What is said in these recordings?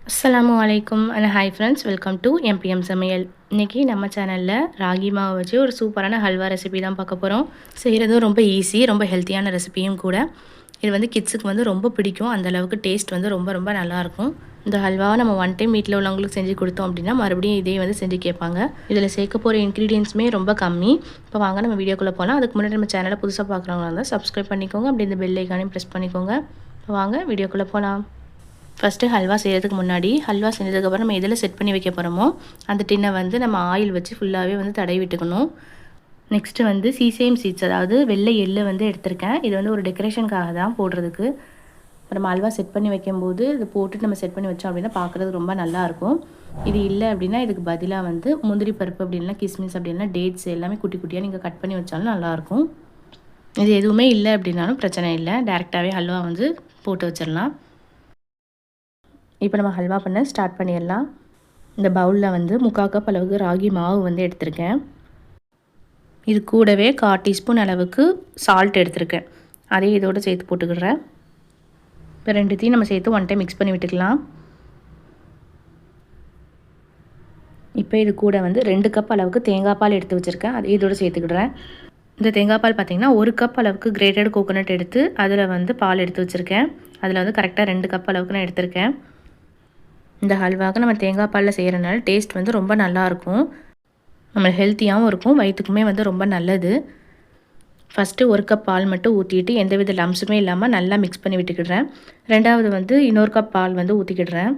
அஸ்ஸலாமு அலைக்கும் and hi friends, welcome to MBM சமையல். இன்றைக்கி நம்ம சேனலில் ராகி மாவு வச்சு ஒரு சூப்பரான ஹல்வா ரெசிபி தான் பார்க்க போகிறோம். செய்கிறதும் ரொம்ப ஈஸி, ரொம்ப ஹெல்த்தியான ரெசிபியும் கூட. இது வந்து கிட்ஸுக்கு வந்து ரொம்ப பிடிக்கும். அந்தளவுக்கு டேஸ்ட் வந்து ரொம்ப ரொம்ப நல்லாயிருக்கும். இந்த ஹல்வாவை நம்ம ஒன் டைம் வீட்டில் உள்ளவங்களுக்கு செஞ்சு கொடுத்தோம் அப்படின்னா மறுபடியும் இதே வந்து செஞ்சு கேட்பாங்க. இதில் சேர்க்க போகிற இன்க்ரீடியன்ஸுமே ரொம்ப கம்மி. இப்போ வாங்க நம்ம வீடியோக்குள்ளே போகலாம். அதுக்கு முன்னாடி நம்ம சேனலை புதுசாக பார்க்குறவங்களா இருந்தால் சப்ஸ்கிரைப் பண்ணிக்கோங்க. அப்படி இந்த பெல் ஐக்கானையும் ப்ரெஸ் பண்ணிக்கோங்க. இப்போ வாங்க வீடியோக்குள்ளே போகலாம். ஃபஸ்ட்டு ஹல்வா செய்கிறதுக்கு முன்னாடி ஹல்வா செஞ்சதுக்கப்புறம் நம்ம எதில் செட் பண்ணி வைக்க போகிறோமோ அந்த டின்னை வந்து நம்ம ஆயில் வச்சு ஃபுல்லாகவே வந்து தடவி விட்டுக்கணும். நெக்ஸ்ட்டு வந்து சீசேம் சீட்ஸ், அதாவது வெள்ளை எள்ளு வந்து எடுத்திருக்கேன். இது வந்து ஒரு டெக்கரேஷனுக்காக தான் போடுறதுக்கு. நம்ம ஹல்வா செட் பண்ணி வைக்கும்போது இது போட்டுட்டு நம்ம செட் பண்ணி வச்சோம் அப்படின்னா பார்க்குறது ரொம்ப நல்லாயிருக்கும். இது இல்லை அப்படின்னா இதுக்கு பதிலாக வந்து முந்திரி பருப்பு அப்படின்னா கிஸ்மிஸ் அப்படின்னா டேட்ஸ் எல்லாமே குட்டி குட்டியாக நீங்கள் கட் பண்ணி வச்சாலும் நல்லாயிருக்கும். இது எதுவுமே இல்லை அப்படின்னாலும் பிரச்சனை இல்லை, டேரெக்டாகவே ஹல்வா வந்து போட்டு வச்சிடலாம். இப்போ நம்ம ஹல்வா பண்ண ஸ்டார்ட் பண்ணிடலாம். இந்த பவுலில் வந்து 3/4 கப் அளவுக்கு ராகி மாவு வந்து எடுத்திருக்கேன். இது கூடவே 1/4 டீஸ்பூன் அளவுக்கு சால்ட் எடுத்திருக்கேன். அதையும் இதோடு சேர்த்து போட்டுக்கிறேன். இப்போ ரெண்டுத்தையும் நம்ம சேர்த்து ஒன் டைம் மிக்ஸ் பண்ணி விட்டுக்கலாம். இப்போ இது கூட வந்து 2 கப் அளவுக்கு தேங்காய் பால் எடுத்து வச்சுருக்கேன். அதை இதோடு சேர்த்துக்கிடுறேன். இந்த தேங்காய் பால் பார்த்திங்கன்னா 1 கப் அளவுக்கு கிரேட்டட் கோகோனட் எடுத்து அதில் வந்து பால் எடுத்து வச்சுருக்கேன். அதில் வந்து கரெக்டாக 2 கப் அளவுக்கு நான் எடுத்திருக்கேன். இந்த ஹல்வாவுக்கு நம்ம தேங்காய் பாலில் செய்கிறனால டேஸ்ட் வந்து ரொம்ப நல்லாயிருக்கும். நம்ம ஹெல்த்தியாகவும் இருக்கும், வயிற்றுக்குமே வந்து ரொம்ப நல்லது. ஃபஸ்ட்டு 1 கப் பால் மட்டும் ஊற்றிட்டு எந்தவித லம்ஸுமே இல்லாமல் நல்லா மிக்ஸ் பண்ணி விட்டுக்கிடுறேன். ரெண்டாவது வந்து இன்னொரு கப் பால் வந்து ஊற்றிக்கிடுறேன்.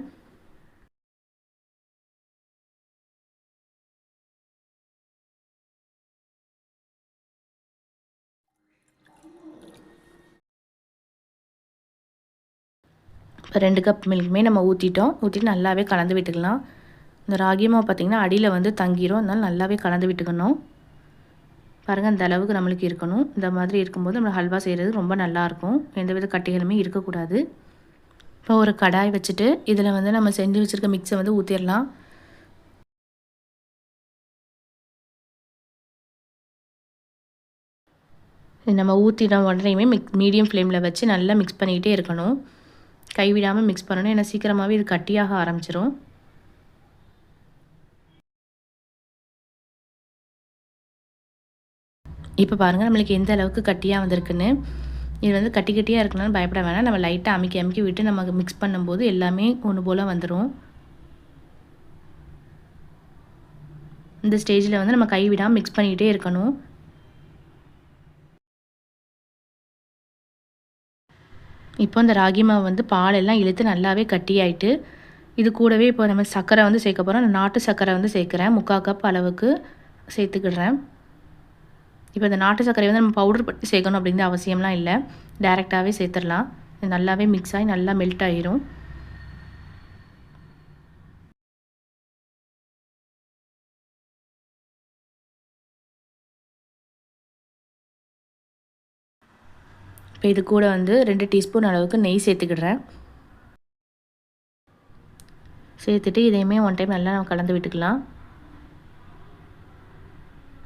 இப்போ 2 கப் மில்க்குமே நம்ம ஊற்றிட்டு நல்லாவே கலந்து விட்டுக்கலாம். இந்த ராகி மாவு பார்த்திங்கன்னா அடியில் வந்து தங்கிரும், அதனால நல்லாவே கலந்து விட்டுக்கணும். பாருங்கள், இந்த அளவுக்கு நம்மளுக்கு இருக்கணும். இந்த மாதிரி இருக்கும்போது நம்ம ஹல்வா செய்கிறது ரொம்ப நல்லாயிருக்கும். எந்தவித கட்டிகளுமே இருக்கக்கூடாது. இப்போ ஒரு கடாய் வச்சுட்டு இதில் வந்து நம்ம செஞ்சு வச்சுருக்க மிக்ஸை வந்து ஊற்றிடலாம். நம்ம ஊற்றின உடனேயுமே மீடியம் ஃப்ளேமில் வச்சு நல்லா மிக்ஸ் பண்ணிக்கிட்டே இருக்கணும். கைவிடாமல் மிக்ஸ் பண்ணணும், ஏன்னா சீக்கிரமாகவே இது கட்டியாக ஆரம்பிச்சிடும். இப்போ பாருங்கள் நம்மளுக்கு எந்த அளவுக்கு கட்டியாக வந்திருக்குன்னு. இது வந்து கட்டி கட்டியாக இருக்கணும்னு பயப்பட வேணாம். நம்ம லைட்டாக அமுக்கி அமுக்கி விட்டு நம்ம மிக்ஸ் பண்ணும்போது எல்லாமே ஒன்று போல் வந்துடும். இந்த ஸ்டேஜில் வந்து நம்ம கைவிடாமல் மிக்ஸ் பண்ணிக்கிட்டே இருக்கணும். இப்போ இந்த ராகி மாவு வந்து பாலெல்லாம் இழுத்து நல்லாவே கட்டியாயிட்டு, இது கூடவே இப்போ நம்ம சர்க்கரை வந்து சேர்க்க போகிறோம். நாட்டு சர்க்கரை வந்து சேர்க்குறேன். 3/4 கப் அளவுக்கு சேர்த்துக்கிடுறேன். இப்போ இந்த நாட்டு சர்க்கரை வந்து நம்ம பவுடர் பண்ணி சேர்க்கணும் அப்படிங்கிற அவசியம்லாம் இல்லை, டைரெக்டாகவே சேர்த்துடலாம். இது நல்லாவே மிக்ஸ் ஆகி நல்லா மெல்ட் ஆகிரும். இப்போ இது கூட வந்து 2 டீஸ்பூன் அளவுக்கு நெய் சேர்த்துக்கிடுறேன். சேர்த்துட்டு இதையுமே ஒன் டைம் நல்லா நம்ம கலந்து விட்டுக்கலாம்.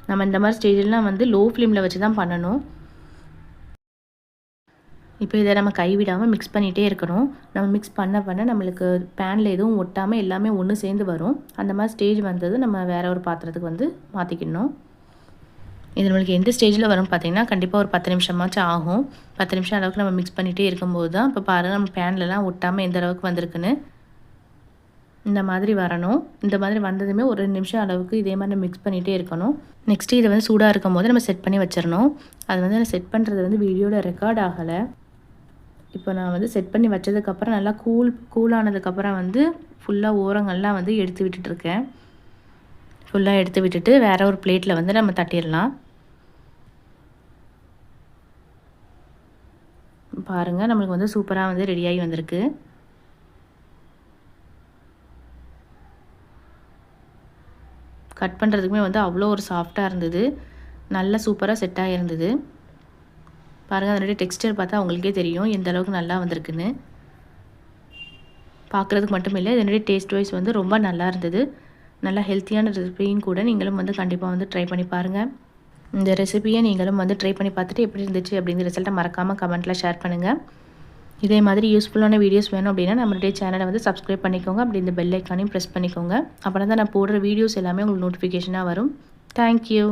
நம்ம இந்த மாதிரி ஸ்டேஜ்லாம் வந்து லோ ஃப்ளேமில் வச்சு தான் பண்ணணும். இப்போ இதை நம்ம கைவிடாமல் மிக்ஸ் பண்ணிகிட்டே இருக்கணும். நம்ம மிக்ஸ் பண்ண பண்ண நம்மளுக்கு பேனில் எதுவும் ஒட்டாமல் எல்லாமே ஒன்று சேர்ந்து வரும். அந்த மாதிரி ஸ்டேஜ் வந்தது நம்ம வேறு ஒரு பாத்திரத்துக்கு வந்து மாற்றிக்கணும். இது நம்மளுக்கு எந்த ஸ்டேஜில் வரும் பார்த்திங்கன்னா கண்டிப்பாக ஒரு 10 நிமிஷமாச்சும் ஆகும். 10 நிமிஷம் அளவுக்கு நம்ம மிக்ஸ் பண்ணிகிட்டே இருக்கும்போது தான் இப்போ பாருங்கள் நம்ம பேன்லலாம் ஒட்டாமல் எந்த அளவுக்கு வந்திருக்குன்னு. இந்த மாதிரி வரணும். இந்த மாதிரி வந்ததுமே ஒரு 2 நிமிஷம் அளவுக்கு இதே மாதிரி நம்ம மிக்ஸ் பண்ணிகிட்டே இருக்கணும். நெக்ஸ்ட்டு இதை வந்து சூடாக இருக்கும் போது நம்ம செட் பண்ணி வச்சிடணும். அது வந்து நான் செட் பண்ணுறது வந்து வீடியோவில் ரெக்கார்ட் ஆகலை. இப்போ நான் வந்து செட் பண்ணி வச்சதுக்கப்புறம் நல்லா கூலானதுக்கப்புறம் வந்து ஃபுல்லாக ஓரங்கள்லாம் வந்து எடுத்து விட்டுட்டுருக்கேன். ஃபுல்லாக எடுத்து விட்டுட்டு வேறு ஒரு பிளேட்டில் வந்து நம்ம தட்டிடலாம். பாருங்கள், நம்மளுக்கு வந்து சூப்பராக வந்து ரெடியாகி வந்திருக்கு. கட் பண்ணுறதுக்குமே வந்து அவ்வளோ ஒரு சாஃப்டாக இருந்தது, நல்லா சூப்பராக செட் ஆகிருந்தது. பாருங்கள், அதனுடைய டெக்ஸ்டர் பார்த்தா உங்களுக்கே தெரியும் எந்த அளவுக்கு நல்லா வந்திருக்குன்னு. பார்க்குறதுக்கு மட்டும் இல்லை, இதனுடைய டேஸ்ட் வைஸ் வந்து ரொம்ப நல்லா இருந்தது. நல்லா ஹெல்த்தியான ரெசிபியும் கூட. நீங்களும் வந்து கண்டிப்பாக வந்து ட்ரை பண்ணி பாருங்கள். இந்த ரெசிபியை நீங்களும் வந்து ட்ரை பண்ணி பார்த்துட்டு எப்படி இருந்துச்சு அப்படிங்கிற ரிசல்ட்டை மறக்காமல் கமெண்ட்டில் ஷேர் பண்ணுங்கள். இதே மாதிரி யூஸ்ஃபுல்லான வீடியோஸ் வேணும் அப்படின்னா நம்மளுடைய சேனலை வந்து சப்ஸ்கிரைப் பண்ணிக்கோங்க. அப்படி இந்த பெல் ஐக்கானையும் ப்ரெஸ் பண்ணிக்கோங்க. அப்போ தான் நான் போடுற வீடியோஸ் எல்லாமே உங்களுக்கு நோட்டிஃபிகேஷனாக வரும். தேங்க்யூ.